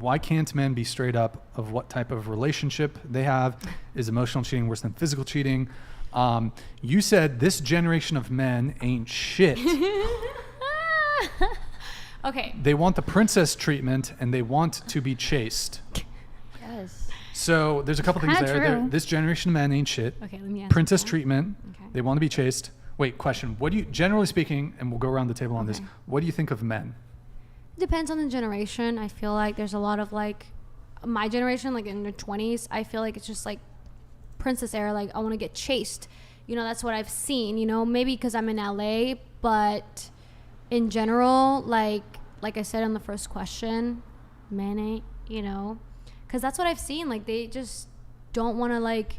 why can't men be straight up of what type of relationship they have? Is emotional cheating worse than physical cheating? You said this generation of men ain't shit. Okay. They want the princess treatment and they want to be chased. Yes. So there's a couple things Kinda there. true. This generation of men ain't shit. Okay, let me ask Princess you. treatment. Okay. They want to be chased. Wait, question. What do you, generally speaking, and we'll go around the table on this, Okay. what do you think of men? Depends on the generation. I feel like there's a lot of like my generation, like in their 20s, I feel like it's just like princess era, like I want to get chased. You know, that's what I've seen, you know, maybe because I'm in LA, but in general, like I said on the first question, men ain't, you know, because that's what I've seen. Like they just don't want to like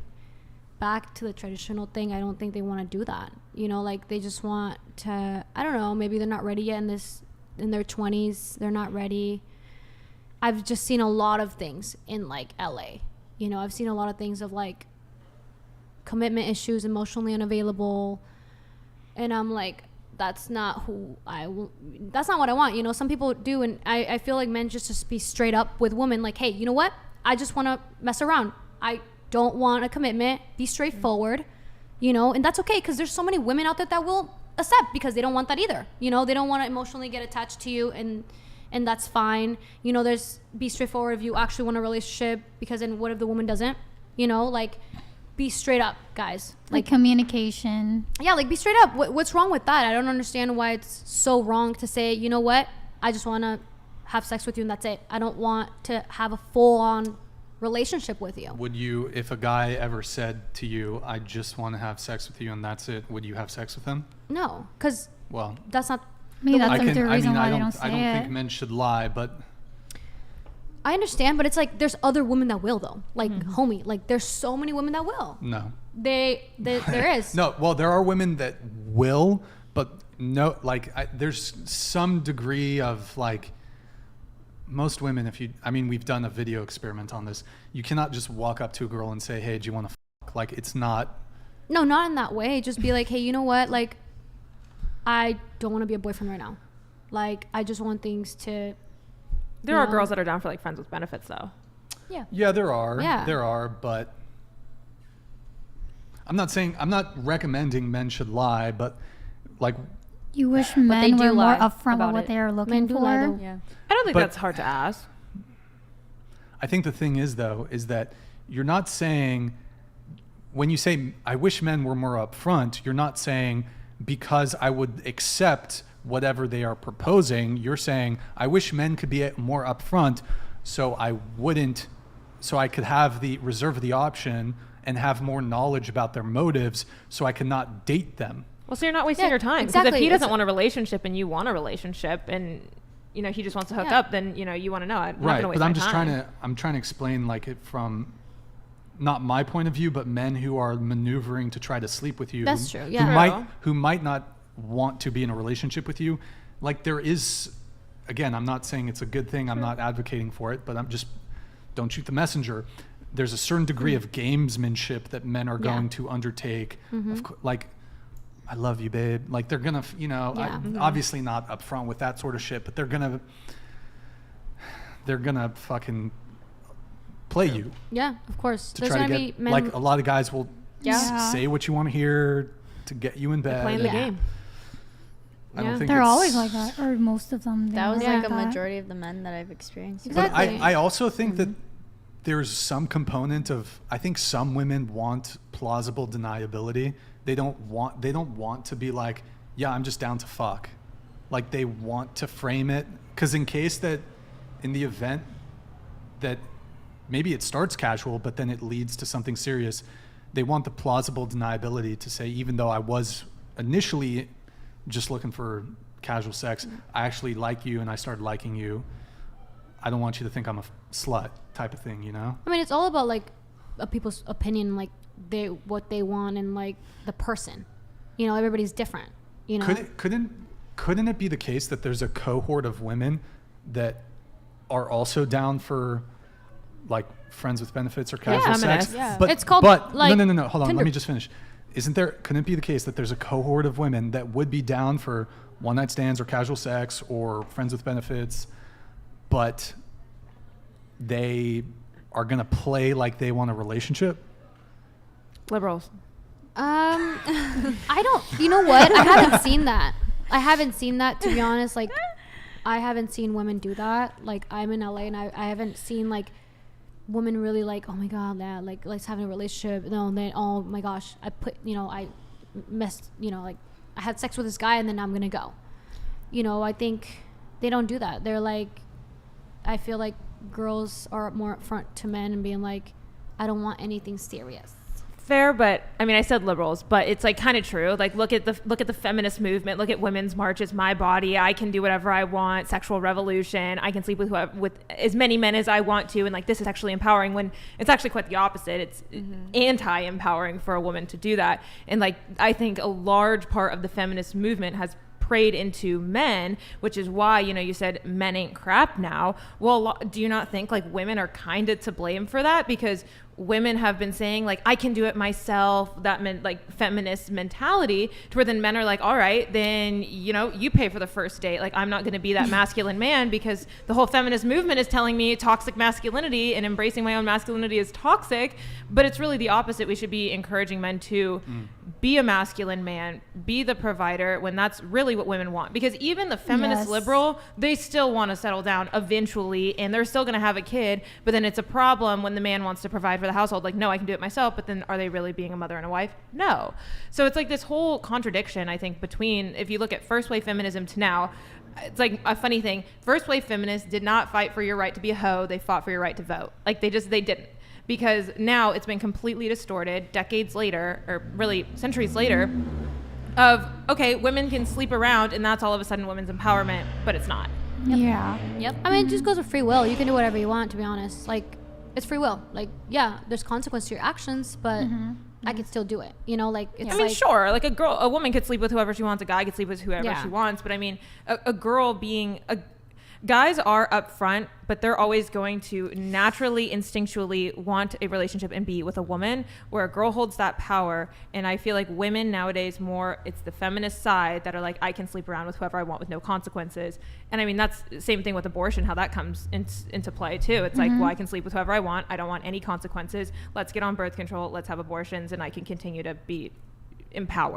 back to the traditional thing. I don't think they want to do that. You know, like they just want to, I don't know, maybe they're not ready yet in their 20s. They're not ready. I've just seen a lot of things in like LA. You know, I've seen a lot of things of like commitment issues, emotionally unavailable. And I'm like, that's not that's not what I want. You know, some people do. And I feel like men just be straight up with women. Like, hey, you know what? I just want to mess around. I don't want a commitment. Be straightforward, you know, and that's okay. Cause there's so many women out there that will accept because they don't want that either. You know, they don't want to emotionally get attached to you, and that's fine. You know, be straightforward if you actually want a relationship, because then what if the woman doesn't? You know, like be straight up, guys. Like communication. Yeah, like be straight up. What's wrong with that? I don't understand why it's so wrong to say, you know what? I just want to have sex with you and that's it. I don't want to have a full-on relationship with you. Would you, if a guy ever said to you, I just want to have sex with you and that's it, would you have sex with him? No, because Well, that's not. Maybe that's I the reason why they don't I say don't it. think men should lie, but I understand, but it's like there's other women that will though. Like homie, like there's so many women that will. no. There is. No, well, there are women that will, but no, like there's some degree of like most women, we've done a video experiment on this. You cannot just walk up to a girl and say, hey, do you want to fuck? Like it's not. No, not in that way. Just be like, hey, you know what? Like, I don't want to be a boyfriend right now. Like, I just want things to. There are girls that are down for like friends with benefits though. Yeah. Yeah, there are. Yeah. There are, but I'm not recommending men should lie, but like You wish they men do were more lie upfront about with what it. they are looking Men do lie, for. though. Yeah. I don't think But- that's hard to ask. I think the thing is though, is that you're not saying, when you say, I wish men were more upfront, you're not saying because I would accept whatever they are proposing. You're saying, I wish men could be more upfront so I could reserve the option and have more knowledge about their motives so I could not date them. Well, so you're not wasting Yeah, your time. Because exactly. if he doesn't It's- want a relationship and you want a relationship and, you know, he just wants to hook Yeah. up, then, you know, you want to know. I'm not Right, going to waste but my I'm just time. trying to explain like it from not my point of view, but men who are maneuvering to try to sleep with you. That's who- true, yeah. Who might not want to be in a relationship with you. Like there is, again, I'm not saying it's a good thing. I'm not advocating for it, but I'm just, don't shoot the messenger. There's a certain degree of gamesmanship that men are going to undertake. Like, I love you, babe. Like they're gonna, Yeah. obviously not upfront with that sort of shit, but they're gonna fucking play you Yeah, of course. to There's try to gonna get. be men. Like a lot of guys will Yeah. say what you want to hear to get you in bed. Playing the Yeah. game. I don't Yeah. think They're it's- always like that, or most of them. That was Yeah. like a majority of the men that I've experienced. But Exactly. I also think that there's some component of, I think some women want plausible deniability. They don't want to be like, yeah, I'm just down to fuck. Like they want to frame it, because in case that, in the event that maybe it starts casual, but then it leads to something serious, they want the plausible deniability to say, even though I was initially just looking for casual sex, I actually like you and I started liking you. I don't want you to think I'm a slut type of thing, you know? I mean, it's all about like people's opinion, like what they want, and like the person. You know, everybody's different. You know. Couldn't it be the case that there's a cohort of women that are also down for like friends with benefits or casual sex? feminists. Yeah. But It's called, but like, no. Hold on, Tinder. let me just finish. Couldn't it be the case that there's a cohort of women that would be down for one night stands or casual sex or friends with benefits, but they are going to play like they want a relationship? Liberals. I don't. You know what? I haven't seen that. I haven't seen that, to be honest. Like, I haven't seen women do that. Like, I'm in LA and I haven't seen like women really like, oh my god, yeah, like let's have a relationship. No, and then oh my gosh, I messed, like I had sex with this guy and then I'm gonna go. I think they don't do that. They're like, I feel like girls are more upfront to men and being like, I don't want anything serious. Fair, but I mean, I said liberals, but it's like kind of true. Like, look at the feminist movement. Look at women's marches. My body. I can do whatever I want. Sexual revolution. I can sleep with as many men as I want to, and like this is actually empowering. When it's actually quite the opposite. It's anti-empowering for a woman to do that. And like, I think a large part of the feminist movement has preyed into men, which is why you said men ain't crap now. Well, do you not think like women are kind of to blame for that? Because women have been saying like, I can do it myself, that meant like feminist mentality, to where then men are like, all right, then you pay for the first date. Like, I'm not going to be that masculine man, because the whole feminist movement is telling me toxic masculinity and embracing my own masculinity is toxic. But it's really the opposite. We should be encouraging men to be a masculine man, be the provider, when that's really what women want. Because even the feminist liberal, they still want to settle down eventually, and they're still going to have a kid. But then it's a problem when the man wants to provide for the household. Like, no, I can do it myself. But then are they really being a mother and a wife? No. So it's like this whole contradiction, I think, between, if you look at first wave feminism to now, it's like a funny thing. First wave feminists did not fight for your right to be a hoe. They fought for your right to vote. Like, they didn't. Because now it's been completely distorted decades later, or really centuries later, of, okay, women can sleep around and that's all of a sudden women's empowerment, but it's not. Yeah. Yep. I mean, it just goes with free will. You can do whatever you want, to be honest. Like, it's free will. Like, yeah, there's consequence to your actions, but I can still do it. Like, it's I mean, like, sure, like a woman could sleep with whoever she wants, a guy could sleep with whoever Yeah. she wants, but I mean, a girl being guys are upfront, but they're always going to naturally, instinctually want a relationship and be with a woman, where a girl holds that power. And I feel like women nowadays more, it's the feminist side that are like, I can sleep around with whoever I want with no consequences. And I mean, that's the same thing with abortion, how that comes into play too. It's like, well, I can sleep with whoever I want. I don't want any consequences. Let's get on birth control. Let's have abortions and I can continue to be empowered.